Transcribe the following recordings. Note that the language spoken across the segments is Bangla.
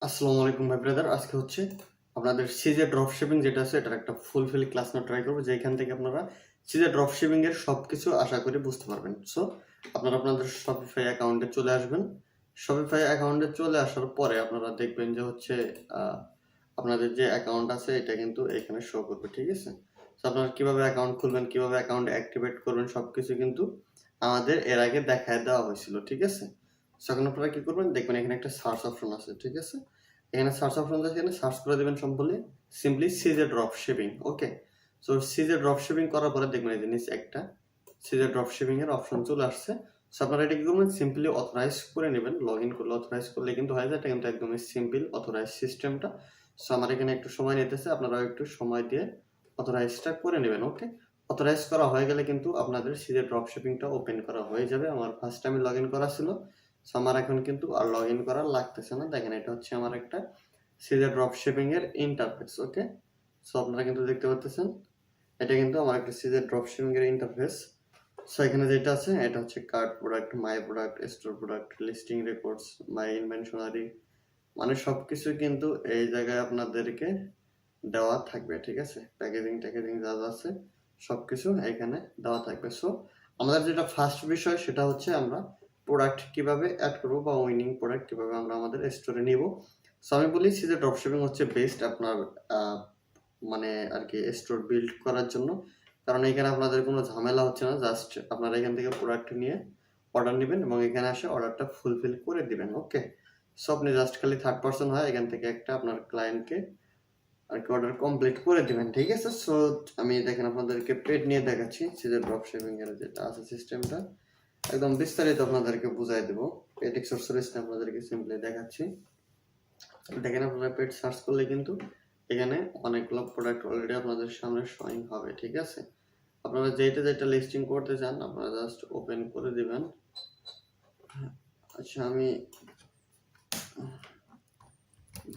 আসসালামু আলাইকুম ভাই ব্রাদার। আজকে হচ্ছে আপনাদের সিজে ড্রপ শিপিং যেটা আছে এটার একটা ফুলফিল ক্লাস না ট্রাই করবো, যেখান থেকে আপনারা সিজে ড্রপ শিপিং এর সবকিছু আশা করি বুঝতে পারবেন। সো আপনারা আপনাদের শপিফাই অ্যাকাউন্টে চলে আসবেন। শপিফাই অ্যাকাউন্টে চলে আসার পরে আপনারা দেখবেন যে হচ্ছে আপনাদের যে অ্যাকাউন্ট আছে এটা কিন্তু এখানে শো করবে, ঠিক আছে? সো আপনারা কিভাবে অ্যাকাউন্ট খুলবেন, কিভাবে অ্যাকাউন্ট অ্যাক্টিভেট করবেন সবকিছু কিন্তু আমাদের এর আগে দেখায় দেওয়া হয়েছিল, ঠিক আছে? সো এখন আপনারা কি করবেন, দেখবেন এখানে একটা সার্চ অপশন আছে, ঠিক আছে? এখানে সার্চ অপশন আছে, এখানে সার্চ করে দেবেন সিম্পলি সিজে ড্রপ শিপিং। ওকে, সো সিজে ড্রপ শিপিং করার পরে দেখবেন এই জিনিস একটা সিজে ড্রপ শিপিং এর অপশন চলে আসছে। সো আপনারা এটা কি করবেন, সিম্পলি অথরাইজ করে নেবেন। লগ ইন করলে অথরাইজ করলে কিন্তু হয়ে যায়। এটা কিন্তু একদমই সিম্পল অথরাইজ সিস্টেমটা। সো আমার এখানে একটু সময় নিতেছে, আপনারাও একটু সময় দিয়ে অথরাইজটা করে নেবেন। ওকে, অথরাইজ করা হয়ে গেলে কিন্তু আপনাদের সিজে ড্রপ শিপিংটা ওপেন করা হয়ে যাবে। আমার ফার্স্ট টাইমে লগ ইন করা ছিল, সো আমার এখন কিন্তু আর লগ ইন করা লাগতেছে না। দেখেন এটা হচ্ছে আমার একটা সিজে ড্রপ শিপিং এর ইন্টারফেস। ওকে, সো আপনারা কিন্তু দেখতে পাচ্ছেন এটা কিন্তু আমার একটা সিজে ড্রপ শিপিং এর ইন্টারফেস। সো এখানে যেটা আছে এটা হচ্ছে card product, my product, store product, listing records, my inventory, মানে সবকিছু কিন্তু এই জায়গায় আপনাদেরকে দেওয়া থাকবে, ঠিক আছে? প্যাকেজিং যা যা আছে সবকিছু এখানে দেওয়া থাকবে। সো আমাদের যেটা ফার্স্ট বিষয় সেটা হচ্ছে আমরা প্রোডাক্ট কিভাবে অ্যাড করবো বা উইনিং প্রোডাক্ট কিভাবে আমরা আমাদের স্টোরে নিব। সো আমি বলি যে ড্রপশিপিং হচ্ছে বেস্ট আপনার মানে আর কি স্টোর বিল্ড করার জন্য, কারণ এখানে আপনাদের কোনো ঝামেলা হচ্ছে না। জাস্ট আপনারা এখান থেকে প্রোডাক্ট নিয়ে অর্ডার নেবেন এবং এখানে আসে অর্ডারটা ফুলফিল করে দিবেন। ওকে, সো আপনি জাস্ট খালি থার্ড পার্সন হয় এখান থেকে একটা আপনার ক্লায়েন্টকে আর কি অর্ডার কমপ্লিট করে দিবেন, ঠিক আছে? সো আমি দেখেন আপনাদেরকে পেড নিয়ে দেখাচ্ছি সিজে ড্রপ শিপিং এর যেটা আছে সিস্টেমটা একদম বিস্তারিত আপনাদেরকে বুঝাই দেবো। পেড এক্সেসরিজটা আপনাদেরকে সিম্পলি দেখাচ্ছি। দেখেন আপনারা পেড সার্চ করলে কিন্তু এখানে অনেকগুলো প্রোডাক্ট অলরেডি আপনাদের সামনে শোয়িং হবে, ঠিক আছে? আপনারা যেটা লিস্টিং করতে চান আপনারা জাস্ট ওপেন করে দিবেন। আচ্ছা, আমি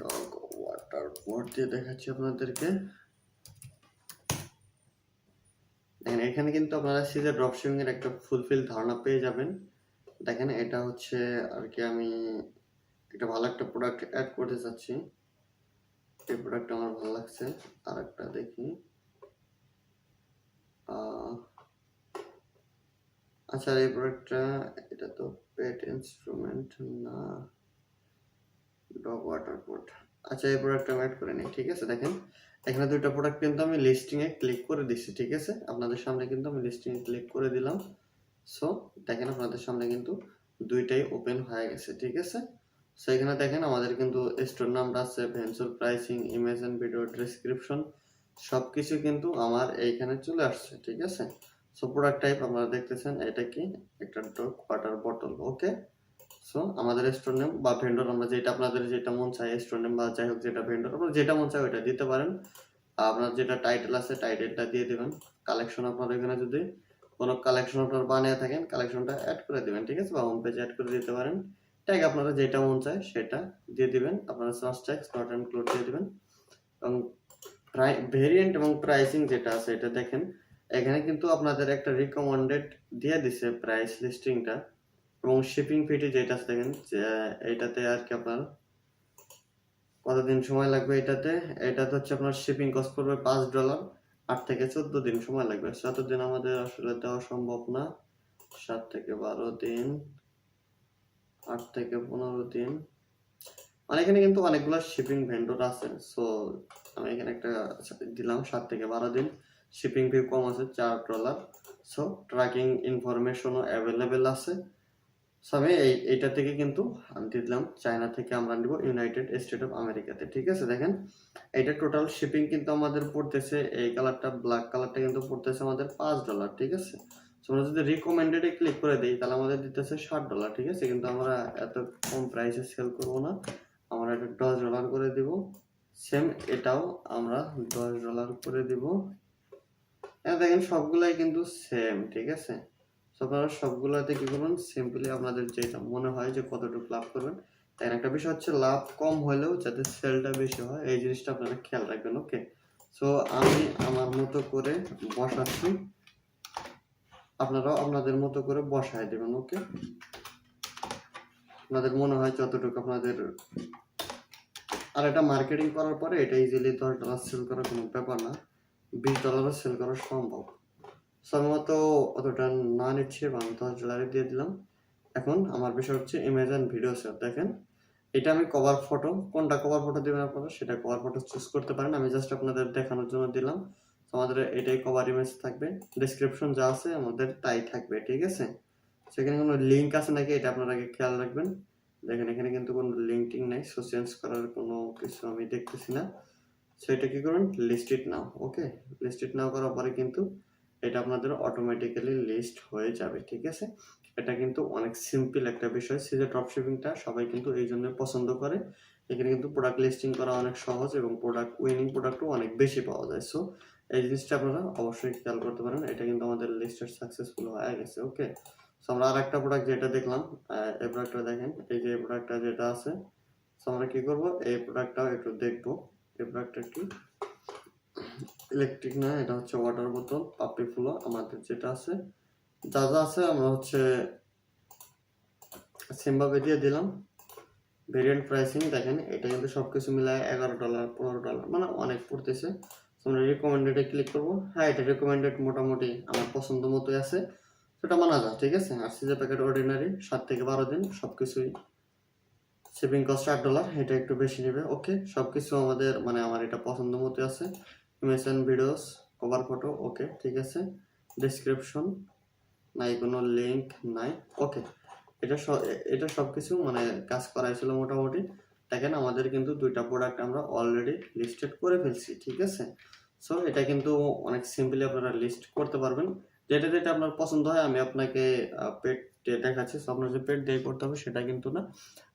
ডগ ওয়াটার পট দিয়ে দেখাচ্ছি আপনাদেরকে। দেখেন এখানে কিন্তু আপনারা সিজে ড্রপশিপিং এর একটা ফুলফিল ধারণা পেয়ে যাবেন। দেখেন এটা হচ্ছে আর কি আমি একটা ভালো একটা প্রোডাক্ট অ্যাড করতে চাচ্ছি। এই প্রোডাক্টটা আমার ভালো লাগছে। আর একটা দেখি, আচ্ছা এই প্রোডাক্টটা, এটা তো পেট ইনস্ট্রুমেন্ট না, ডগ ওয়াটার পট। আচ্ছা এই প্রোডাক্টটা আমি অ্যাড করে নিই, ঠিক আছে? দেখেন এখানে দুইটা প্রোডাক্ট কিন্তু আমি লিস্টিং এ ক্লিক করে দিচ্ছি, ঠিক আছে? আপনাদের সামনে কিন্তু আমি লিস্টিং এ ক্লিক করে দিলাম। সো দেখেন আপনাদের সামনে কিন্তু দুইটাই ওপেন হয়ে গেছে, ঠিক আছে? সো এখানে দেখেন আমাদের কিন্তু স্টোর নামটা আছে, venture pricing, image and video description সবকিছু কিন্তু আমার এইখানে চলে আসছে, ঠিক আছে? সো প্রোডাক্ট টাইপ আপনারা দেখতেছেন এটা কি একটা ডগ ওয়াটার বটল। ওকে, সো আমাদের স্টোর নেম বা ভেন্ডর আমরা যেটা আপনাদের যেটা মন চায় স্টোর নেম বা যাই হোক যেটা ভেন্ডর আপনারা যেটা মন চায় ওইটা দিতে পারেন। আপনার যেটা টাইটেল আছে টাইটেলটা দিয়ে দিবেন। কালেকশন আপনারা এখানে যদি কোনো কালেকশন আপনারা বানিয়ে থাকেন কালেকশনটা অ্যাড করে দিবেন, ঠিক আছে? বা হোম পেজে অ্যাড করে দিতে পারেন। ট্যাগ আপনারা যেটা মন চায় সেটা দিয়ে দিবেন। আপনারা সার্চ ট্যাগ নট ইনক্লুড দিয়ে দিবেন। এবং ভেরিয়েন্ট এবং প্রাইসিং যেটা আছে এটা দেখেন এখানে কিন্তু আপনাদের একটা রিকমেন্ডেড দিয়ে দিছে প্রাইস লিস্টিংটা এবং শিপিং ফিটি যেটা আছে দেখেন এইটাতে আর কি আপনার কতদিন সময় লাগবে। এটাতে হচ্ছে আপনার শিপিং কস্ট পড়বে $5, 8 থেকে 14 দিন সময় লাগবে। 7 দিন আমাদের আসলে দেওয়া সম্ভব না। 7 থেকে 12 দিন, 8 থেকে 15 দিন, মানে এখানে কিন্তু অনেকগুলো শিপিং ভেন্ডর আছে। সো আমি এখানে একটা দিলাম 7 থেকে 12 দিন। শিপিং ফি কম আছে $4। সো ট্র্যাকিং ইনফরমেশনও অ্যাভেলেবেল আছে। সো আমি এইটা থেকে কিন্তু আমি দিলাম চায়না থেকে আমরা নিব ইউনাইটেড স্টেট অফ আমেরিকাতে, ঠিক আছে? দেখেন এটা টোটাল শিপিং কিন্তু আমাদের পড়তেছে, এই কালারটা ব্ল্যাক কালারটা কিন্তু পড়তেছে আমাদের $5, ঠিক আছে? সো আমরা যদি রিকমেন্ডেডে ক্লিক করে দিই তাহলে আমাদের দিতেছে $60, ঠিক আছে? কিন্তু আমরা এত কম প্রাইসে সেল করব না, আমরা এটা $10 করে দিব। সেম এটাও আমরা $10 করে দিব। দেখেন সবগুলাই কিন্তু সেম, ঠিক আছে? আপনারা সবগুলাতে কি করবেন, সিম্পলি আপনাদের যেটা মনে হয় যে কতটুকু লাভ করবেন। তাই একটা বিষয় হচ্ছে লাভ কম হলেও যাতে সেলটা বেশি হয় এই জিনিসটা আপনারা খেয়াল রাখবেন। ওকে, সো আমি আমার মতো করে বসাচ্ছি, আপনারাও আপনাদের মতো করে বসায় দেবেন। ওকে, আপনাদের মনে হয় যতটুকু আপনাদের আর এটা মার্কেটিং করার পরে এটা ইজিলি $10 সেল করার কোনো ব্যাপার না, $20 সেল করা সম্ভব। সো আমি অতটা না নিচ্ছি এবং আমি $10 দিয়ে দিলাম। এখন আমার বিষয় হচ্ছে ইমেজ অ্যান্ড ভিডিও সেট। দেখেন এটা আমি কভার ফটো, কোনটা কভার ফটো দেবেন আপনারা সেটা কভার ফটো চুজ করতে পারেন। আমি জাস্ট আপনাদের দেখানোর জন্য দিলাম। আমাদের এটাই কভার ইমেজ থাকবে, ডেসক্রিপশন যা আছে আমাদের তাই থাকবে, ঠিক আছে। সেখানে কোনো লিঙ্ক আছে নাকি এটা আপনারা আগে খেয়াল রাখবেন। দেখেন এখানে কিন্তু কোনো লিঙ্ক টিং নাই, সো চেঞ্জ করার কোনো কিছু আমি দেখতেছি না। সো এটা কি করুন, লিস্ট ইট নাও। ওকে, লিস্ট ইট নাও করার পরে কিন্তু এটা আপনাদের অটোমেটিক্যালি লিস্ট হয়ে যাবে, ঠিক আছে। এটা কিন্তু অনেক সিম্পল একটা বিষয়। সিজে ড্রপশিপিংটা সবাই কিন্তু এই জন্য পছন্দ করে। এখানে কিন্তু প্রোডাক্ট লিস্টিং করা অনেক সহজ এবং প্রোডাক্ট উইনিং প্রোডাক্টও অনেক বেশি পাওয়া যায়। সো এই জিনিসটা আপনারা অবশ্যই খেয়াল করতে পারেন। এটা কিন্তু আমাদের লিস্টের সাকসেসফুল হয়ে গেছে। ওকে, সো আমরা আর একটা প্রোডাক্ট যেটা দেখলাম, এই প্রোডাক্টটা দেখেন, এই যে প্রোডাক্টটা যেটা আছে, সো আমরা কি করব, এই প্রোডাক্টটাও একটু দেখবো। এই প্রোডাক্টটা কি ইলেকট্রিক না, এটা হচ্ছে ওয়াটার বোতল পাপড়ি ফুলো। আমাদের যেটা আছে যা যা আছে আমরা হচ্ছে সেমভাবে দিয়ে দিলাম। ভেরিয়েন্ট প্রাইসিং দেখেন, এটা কিন্তু সবকিছু মিলায় $11 $15, মানে অনেক পড়তেছে। আমরা রিকমেন্ডেডে ক্লিক করব। হ্যাঁ, এটা রিকমেন্ডেড মোটামুটি আমার পছন্দ মতোই আছে, সেটা মানা যায়, ঠিক আছে। আর সিজে প্যাকেট অর্ডিনারি 7 থেকে 12 দিন, সবকিছুই শিপিং কস্ট $8, এটা একটু বেশি নেবে। ওকে, সবকিছু আমাদের মানে আমার এটা পছন্দ মতো আছে। Image and videos, cover photo, okay ঠিক আছে। ডেসক্রিপশন নাই, কোনো লিঙ্ক নাই। ওকে, এটা সব কিছু মানে কাজ করাইছিল মোটামুটি। দেখেন আমাদের কিন্তু 2টা প্রোডাক্ট আমরা অলরেডি লিস্টেড করে ফেলছি, ঠিক আছে। সো এটা কিন্তু অনেক সিম্পলি আপনারা লিস্ট করতে পারবেন। যেটা যেটা আপনার পছন্দ হয় আমি আপনাকে পেড দেখাচ্ছি। সো আপনার যে পেড দিয়ে করতে হবে সেটা কিন্তু না,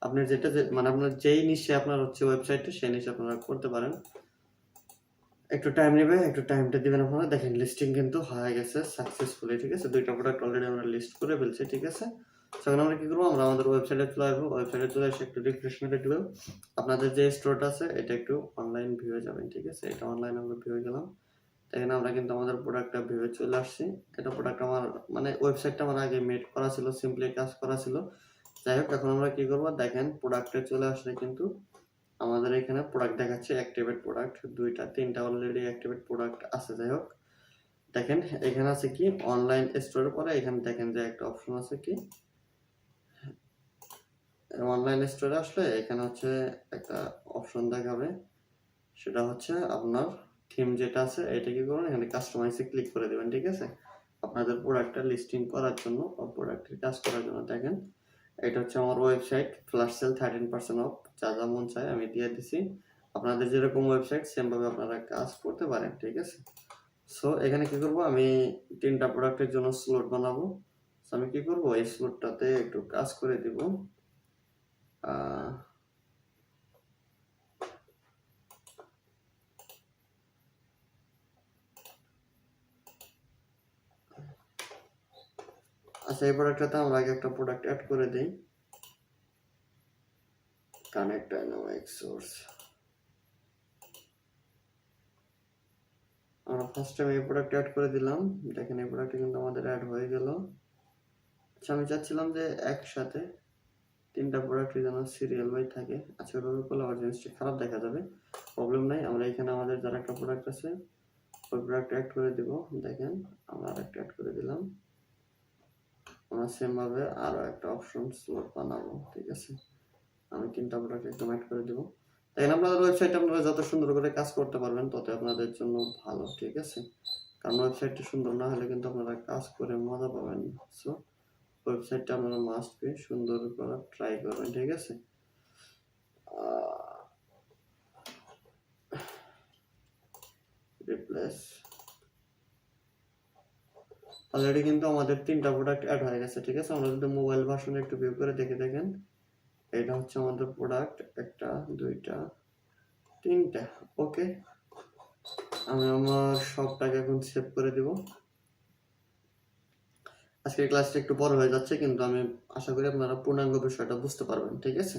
আপনি যেটা মানে আপনার যেই নিশে আপনার হচ্ছে ওয়েবসাইটে সেই নিশে আপনারা করতে পারেন। একটু টাইম নেবে, একটু টাইমটা দিবেন আপনারা। দেখেন লিস্টিং কিন্তু হয়ে গেছে সাকসেসফুলি, ঠিক আছে। 2টা প্রোডাক্ট অলরেডি আমরা লিস্ট করে ফেলছি, ঠিক আছে। সেখানে আমরা কি করবো, আমরা আমাদের ওয়েবসাইটে চলে আসবো। ওয়েবসাইটে চলে এসে একটু রিফ্রেশ মেরে দেবো। আপনাদের যে স্টোরটা আছে এটা একটু অনলাইন ভিউয়ে যাবেন, ঠিক আছে। এটা অনলাইন আমরা ভিউয়ে গেলাম। এখানে আমরা কিন্তু আমাদের প্রোডাক্টটা ভিউয়ে চলে আসছি। এটা প্রোডাক্ট আমার মানে ওয়েবসাইটটা আমার আগে মেড করা ছিল, সিম্পলি কাজ করা ছিল। যাই হোক, এখন আমরা কি করবো, দেখেন প্রোডাক্টে চলে আসলে কিন্তু আমাদের এখানে প্রোডাক্ট দেখাচ্ছে অ্যাক্টিভেট প্রোডাক্ট 2টা 3টা অলরেডি অ্যাক্টিভেট প্রোডাক্ট আছে। যাই হোক, দেখেন এখানে আছে কি অনলাইন স্টোরের পরে এখানে দেখেন যে একটা অপশন আছে কি অনলাইন স্টোরে আসলে এখানে হচ্ছে একটা অপশন দেখাবে, সেটা হচ্ছে আপনার থিম যেটা আছে এটা কি করুন, এখানে কাস্টমাইজে ক্লিক করে দেবেন, ঠিক আছে। আপনাদের প্রোডাক্টটা লিস্টিং করার জন্য বা প্রোডাক্টের কাজ করার জন্য। দেখেন এটা হচ্ছে আমার ওয়েবসাইট, ফ্ল্যাশ সেল 13% অফ, যা যা মন চায় আমি দিয়ে দিছি। আপনাদের যেরকম ওয়েবসাইট সেমভাবে আপনারা কাজ করতে পারেন, ঠিক আছে। সো এখানে কি করব, আমি 3টা প্রোডাক্টের জন্য স্লট বানাবো। সো আমি কি করব, এই স্লটটাতে একটু কাজ করে দিব। আচ্ছা, এই প্রোডাক্টটাতে আমরা আগে একটা প্রোডাক্ট অ্যাড করে দিই, কানেক্ট ডাইনামিক সোর্স। আমরা ফার্স্ট টাইম এই প্রোডাক্ট অ্যাড করে দিলাম। দেখেন এই প্রোডাক্টটা কিন্তু আমাদের অ্যাড হয়ে গেল। আচ্ছা, আমি চাচ্ছিলাম যে একসাথে 3টা প্রোডাক্টের যেন সিরিয়াল ওয়াইজ থাকে। আচ্ছা, ওইভাবে করলে আমার জিনিসটা খারাপ দেখা যাবে, প্রবলেম নাই। আমরা এখানে আমাদের যারা একটা প্রোডাক্ট আছে ওই প্রোডাক্ট অ্যাড করে দিব। দেখেন আমরা আরেকটা অ্যাড করে দিলাম। আমরা সেমভাবে আরও একটা অপশন স্লট বানাবো, ঠিক আছে। আমি 3টা প্রোডাক্ট একদম অ্যাড করে দিব। দেখেন আপনাদের ওয়েবসাইটে আপনারা যত সুন্দর করে কাজ করতে পারবেন তত আপনাদের জন্য ভালো, ঠিক আছে। কারণ ওয়েবসাইটটা সুন্দর না হলে কিন্তু আপনারা কাজ করে মজা পাবেন না। সো ওয়েবসাইটটা আপনারা মাস্ট বি সুন্দর করার ট্রাই করবেন, ঠিক আছে। রিপ্লেস অলরেডি কিন্তু আমাদের 3টা প্রোডাক্ট অ্যাড হয়ে গেছে, ঠিক আছে। আমরা যদি মোবাইল ভার্সনে একটু ভিউ করে দেখেন এটা হচ্ছে আমাদের প্রোডাক্ট 1টা 2টা 3টা। ওকে, আমি আমার সবটাকে এখন সেভ করে দিব। আজকের ক্লাসটা একটু বড় হয়ে যাচ্ছে, কিন্তু আমি আশা করি আপনারা পূর্ণাঙ্গ বিষয়টা বুঝতে পারবেন, ঠিক আছে।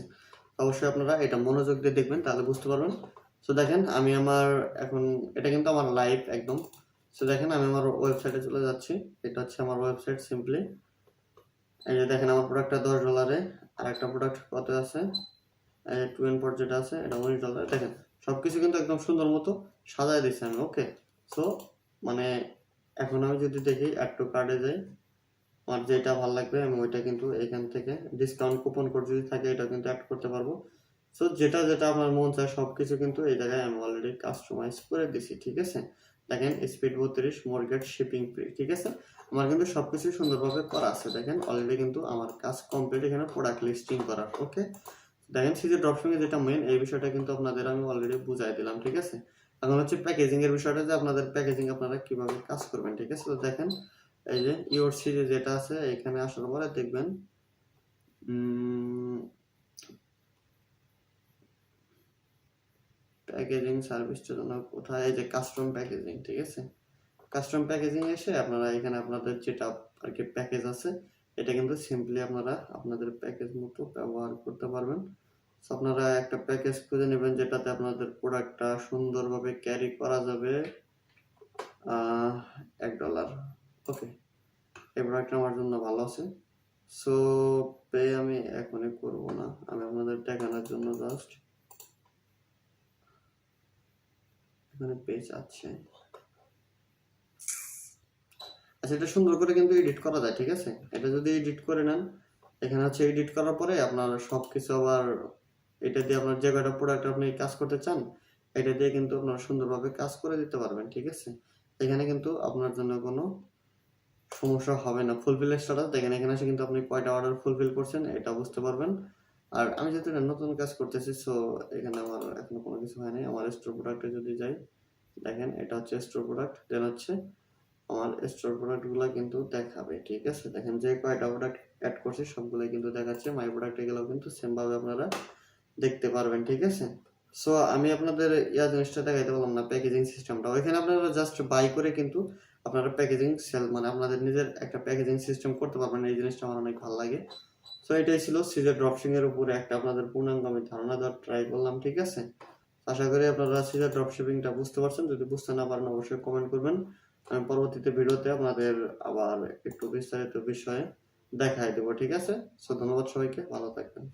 অবশ্যই আপনারা এটা মনোযোগ দিয়ে দেখবেন, তাহলে বুঝতে পারবেন। সো দেখেন আমি আমার এখন এটা কিন্তু আমার লাইভ একদম। সো দেখেন আমি আমার ওয়েবসাইটে চলে যাচ্ছি। এটা হচ্ছে আমার ওয়েবসাইট সিম্পলি। এই যে দেখেন আমার প্রোডাক্টটা $10, আর একটা প্রোডাক্ট কত আছে, টুয়েন পট যেটা আছে এটা $19 দেখেন সবকিছু কিন্তু একদম সুন্দর মতো সাজায় দিচ্ছি আমি। ওকে, সো মানে এখন আমি যদি দেখি অ্যাড টু কার্ডে যাই, আমার যেটা ভালো লাগবে আমি ওইটা কিন্তু এখান থেকে ডিসকাউন্ট কুপন কোড যদি থাকে এটা কিন্তু অ্যাড করতে পারবো। সো যেটা যেটা আপনার মন চায় সব কিছু কিন্তু এই জায়গায় আমি অলরেডি কাস্টমাইজ করে দিছি। ঠিক আছে, দেখেন স্পিড 32, মর্গেট, শিপিং ফ্রি। ঠিক আছে, আমার কিন্তু সবকিছু সুন্দরভাবে করা আছে। দেখেন অলরেডি কিন্তু আমার কাজ কমপ্লিট এখানে প্রোডাক্ট লিস্টিং করার। ওকে, দেখেন সিজে ড্রপশিপিং এর যেটা মেইন এই বিষয়টা কিন্তু আপনাদের আমি অলরেডি বুঝাই দিলাম। ঠিক আছে, এখন হচ্ছে প্যাকেজিং এর বিষয়টা, যে আপনাদের প্যাকেজিং আপনারা কিভাবে কাজ করবেন। ঠিক আছে, তো দেখেন এই যে ইওর সিজে যেটা আছে এখানে আসার পরে দেখবেন প্যাকেজিং সার্ভিসটা জন্য কোথায়, এই যে কাস্টম প্যাকেজিং। ঠিক আছে, কাস্টম প্যাকেজিং এসে আপনারা এখানে আপনাদের যেটা আর কি প্যাকেজ আছে এটা কিন্তু সিম্পলি আপনারা আপনাদের প্যাকেজ মতো ব্যবহার করতে পারবেন। সো আপনারা একটা প্যাকেজ খুঁজে নেবেন যেটাতে আপনাদের প্রোডাক্টটা সুন্দরভাবে ক্যারি করা যাবে। $1। ওকে, এই প্রোডাক্টটা আমার জন্য ভালো আছে। সো পে আমি এখনই করব না, আমি আপনাদের দেখানোর জন্য জাস্ট এখানে পেজ আছে। আচ্ছা, এটা সুন্দর করে কিন্তু এডিট করা যায়। ঠিক আছে, এটা যদি এডিট করে নেন এখানে হচ্ছে এডিট করার পরে আপনার সবকিছু আবার এটা দিয়ে আপনার যে কয়টা প্রোডাক্ট আপনি কাজ করতে চান এটা দিয়ে কিন্তু আপনারা সুন্দরভাবে কাজ করে দিতে পারবেন। ঠিক আছে, এখানে কিন্তু আপনার জন্য কোনো সমস্যা হবে না। ফুলফিল স্ট্যাটাস দেখেন এখানে এসে কিন্তু আপনি কয়টা অর্ডার ফুলফিল করছেন এটা বুঝতে পারবেন। আর আমি যেহেতু এটা নতুন কাজ করতেছি সো এখানে আমার এখনো কোনো কিছু হয় নাই। আমার স্টোর প্রোডাক্টে যদি যাই দেখেন এটা হচ্ছে স্টোর প্রোডাক্ট, দেন হচ্ছে আমার স্টোর প্রোডাক্টগুলো কিন্তু দেখাবে। ঠিক আছে, দেখেন যে কয়টা প্রোডাক্ট অ্যাড করছি সবগুলো কিন্তু দেখাচ্ছে। মাই প্রোডাক্ট এগুলো কিন্তু সেম ভাবে আপনারা দেখতে পারবেন। ঠিক আছে, সো আমি আপনাদের জিনিসটা দেখাইতে পারলাম না, প্যাকেজিং সিস্টেমটা। ওইখানে আপনারা জাস্ট বাই করে কিন্তু আপনারা প্যাকেজিং সেল মানে আপনাদের নিজের একটা প্যাকেজিং সিস্টেম করতে পারবেন। এই জিনিসটা আমার অনেক ভালো লাগে। সো এটাই ছিল সিজে ড্রপশিপিং এর উপরে একটা আপনাদের পূর্ণাঙ্গ আমি ধারণা দেওয়ার ট্রাই করলাম। ঠিক আছে, আশা করি আপনারা সিজে ড্রপশিপিংটা বুঝতে পারছেন। যদি বুঝতে না পারেন অবশ্যই কমেন্ট করবেন, আমি পরবর্তীতে ভিডিওতে আপনাদের আবার একটু বিস্তারিত বিষয়ে দেখাই দেবো। ঠিক আছে, সো ধন্যবাদ সবাইকে, ভালো থাকবেন।